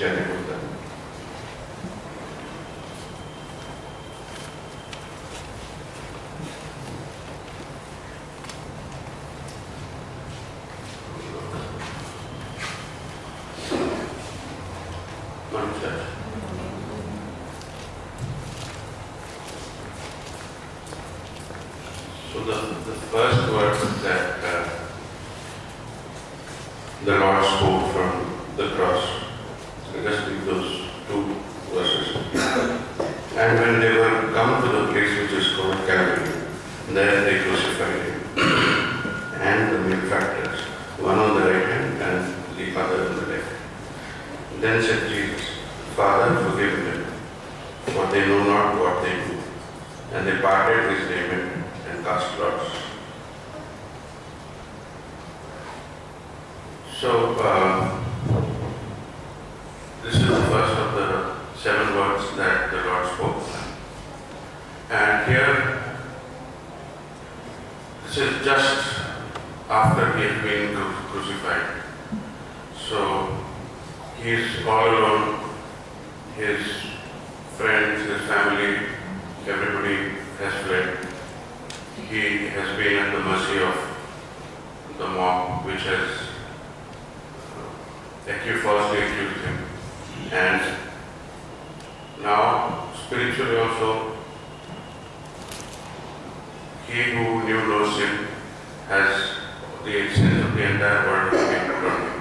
Jai Buddha. So the first word that the Lord spoke from the cross, just read those two verses. And when they were come to the place which is called Calvary, there they crucified him, and the malefactors, one on the right hand and the other on the left. Then said Jesus, Father, forgive them, for they know not what they do. And they parted his raiment and cast lots. So, this is the first of the 7 words that the Lord spoke. And here, this is just after he has been crucified. So, he is all alone. His friends, his family, everybody has fled. He has been at the mercy of the mob which has falsely accused him. And now, spiritually also, he who knew no sin has the sins of the entire world has been put on him,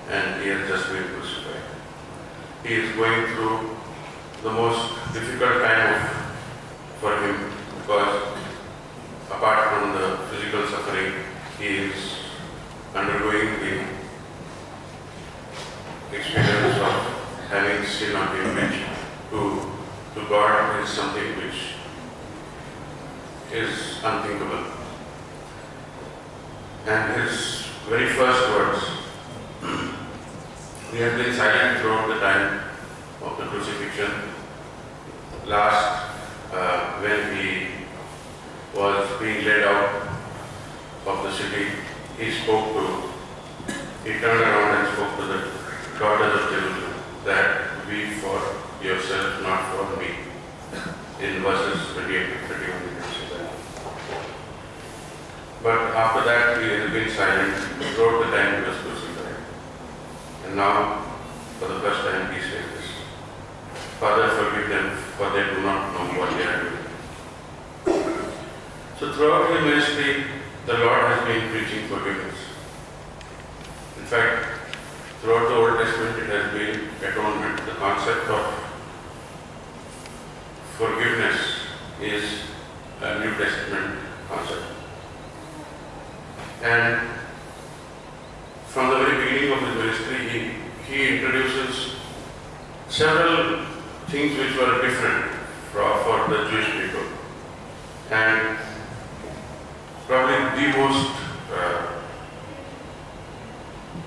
and he has just been crucified. He is going through the most difficult time for him, because apart from the physical suffering, he is undergoing the experience of having sin on him, which to God is something which is unthinkable. And his very first words, he has been silent throughout the time of the crucifixion. Last, when he was being led out of the city, he turned around and spoke to the daughters of Jerusalem that weep for yourself, not for me. In verses 28 to 31, you can see that. But after that, he has been silent throughout the time he was crucified. And now, for the first time, he says this, Father, forgive them, for they do not know what they are doing. So throughout the ministry, the Lord has been preaching forgiveness. In fact, throughout the Old Testament, it has been atonement. The concept of forgiveness is a New Testament concept. And from the very beginning of his ministry, he introduces several things which were different for the Jewish people. And probably the most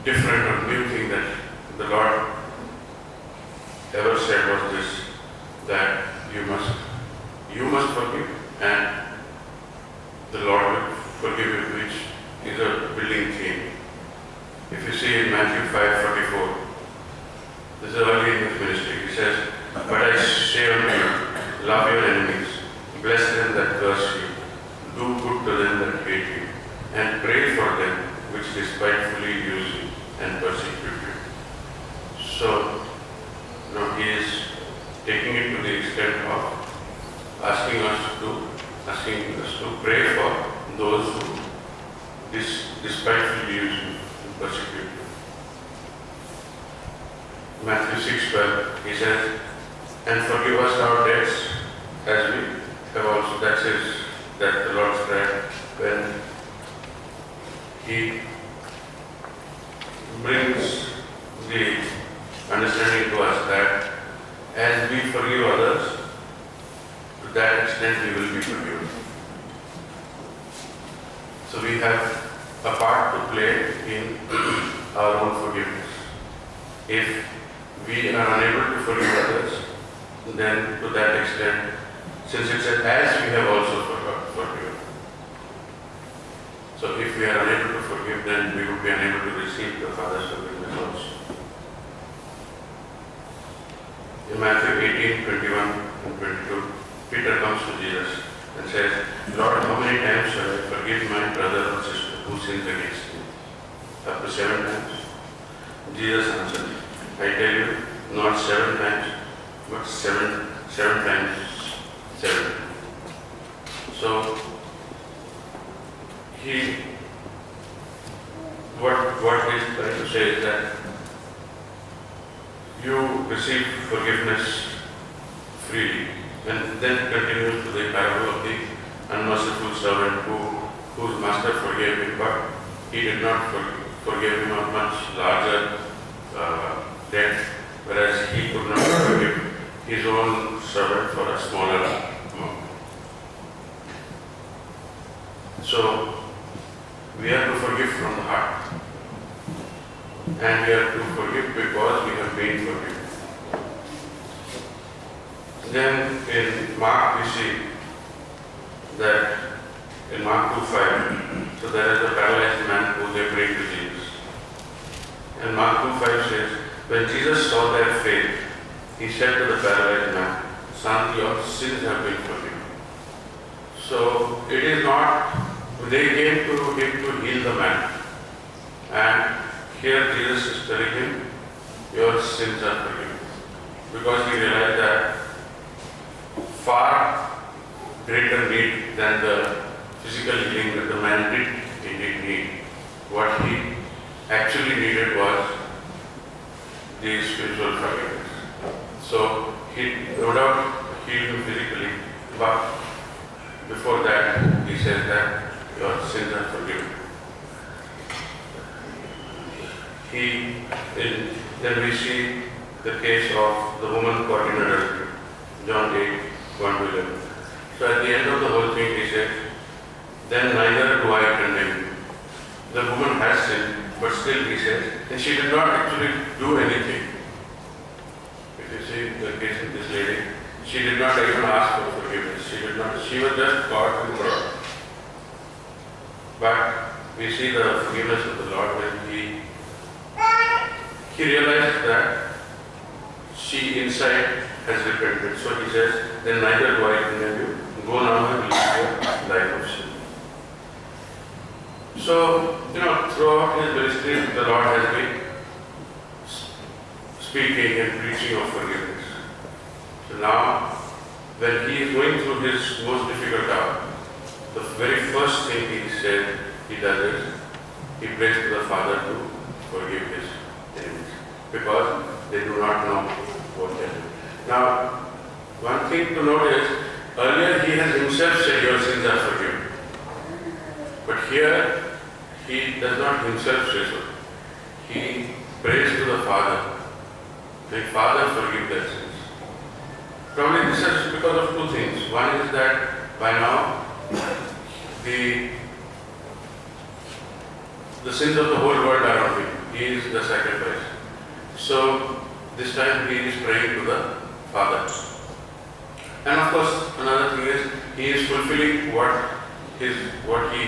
different or new thing that the Lord ever said was this, that you must forgive, and the Lord will forgive you, which is a building theme. If you see in Matthew 5:44, this is early in his ministry, he says, But I say unto you, love your enemies, bless them that curse you, do good to them that hate you, and pray for them which despitefully use you and persecute you. So, he is taking it to the extent of asking us to pray for those who despitefully use you and persecute you. Matthew 6:12, he says, and forgive us our debts as we have also. That's the Lord's Prayer, when he brings the understanding to us that as we forgive others, to that extent we will be forgiven. So we have a part to play in our own forgiveness. If we are unable to forgive others, then to that extent, since it says, as we have also forgiven. So if we are unable to forgive, then we would be unable to receive the Father's forgiveness also. In Matthew 18:21 and 22, Peter comes to Jesus and says, Lord, how many times shall I forgive my brother or sister who sins against me? Up to 7 times? Jesus answered, I tell you, not 7 times, but seven times 7. So, what he's trying to say is that you receive forgiveness freely, and then continues to the parable of the unmerciful servant whose master forgave him, but he did not forgive him a much larger debt, whereas he could not forgive his own servant for a smaller amount. So, we have to forgive from the heart. And we have to forgive because we have been forgiven. Then in Mark we see that in Mark 2:5, so there is a paralyzed man who they bring to Jesus. And Mark 2:5 says, when Jesus saw their faith, he said to the paralyzed man, Son, your sins have been forgiven. So it is not, they came to him to heal the man. And here Jesus is telling him, your sins are forgiven. Because he realized that far greater need than the physical healing that the man did, he did need. What he actually needed was the spiritual forgiveness. So he no doubt healed him physically, but before that he says that your sins are forgiven. Then we see the case of the woman caught in adultery, John 8:1-11. So at the end of the whole thing he says, then neither do I condemn you. The woman has sinned, but still he says, and she did not actually do anything. If you see the case of this lady, she did not even ask for forgiveness. She was just caught in fraud. But we see the forgiveness of the Lord when he realized that she inside has repented. So he says, then neither do I condemn you. Go now and live your life of sin. So, throughout his ministry, the Lord has been speaking and preaching of forgiveness. So now, when he is going through his most difficult hour, the very first thing he does is, he prays to the Father to forgive his enemies, because they do not know what they do. Now, one thing to note is, earlier he has himself said, your sins are forgiven. But here, he does not himself say so. He prays to the Father. May Father forgive their sins. Probably this is because of two things. One is that by now, the sins of the whole world are on him. He is the sacrifice. So, this time he is praying to the Father. And of course, another thing is, he is fulfilling what he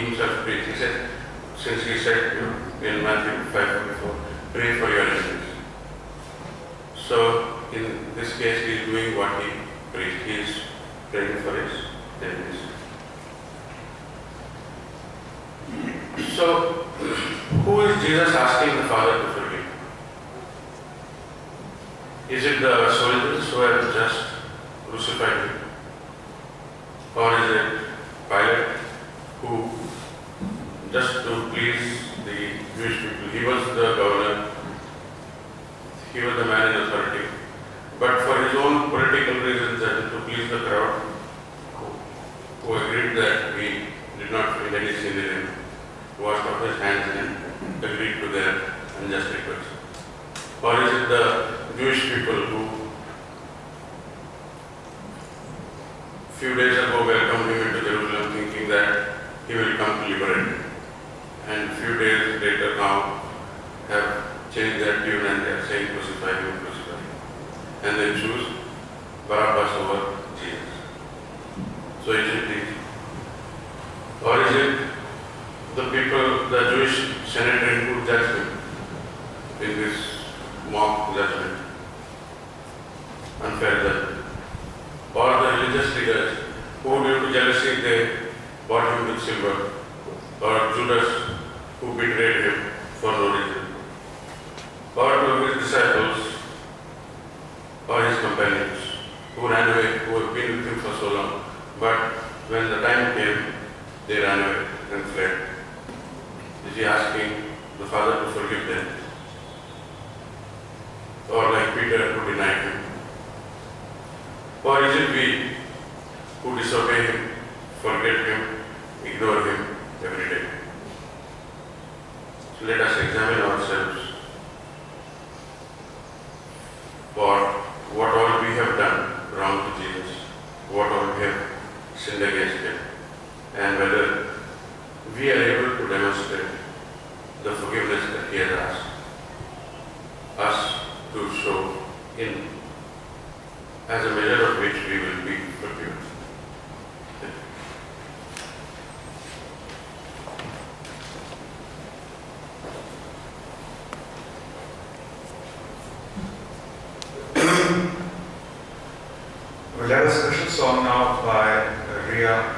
himself prays. He said, since he said in Matthew 5:44, pray for your enemies. So, in this case, he is doing what he preached. He is praying for his enemies. So, who is Jesus asking the Father to forgive? Is it the soldiers who have just crucified him? Or is it Pilate, who, just to please the Jewish people, he was the governor, he was the man in authority, but for his own political reasons and to please the crowd, who agreed that he did not find any sin in him, washed off his hands and agreed to their unjust request? Or is it the Jewish people who few days ago welcomed him into Jerusalem thinking that he will come to liberate them, and few days later now have changed their tune and they are saying crucify him, crucify him, and they choose Barabbas over Jesus? So is it this? Or is it the people, the Jewish Sanhedrin who judged him in this mock judgment? unfair death. Or the religious leaders who, due to jealousy, they bought him with silver. Or Judas, who betrayed him for no reason. Or to his disciples or his companions who ran away, who have been with him for so long. But when the time came, they ran away and fled. Is he asking the Father to forgive them? Or like Peter who denied him? Or is it we who disobey him, forget him, ignore him every day? So let us examine ourselves for what all we have done wrong to Jesus, what all we have sinned against him, and whether we are able to demonstrate the forgiveness that he has asked us to show in as a measure of which we will be forgiven. We'll have a special song now by Ria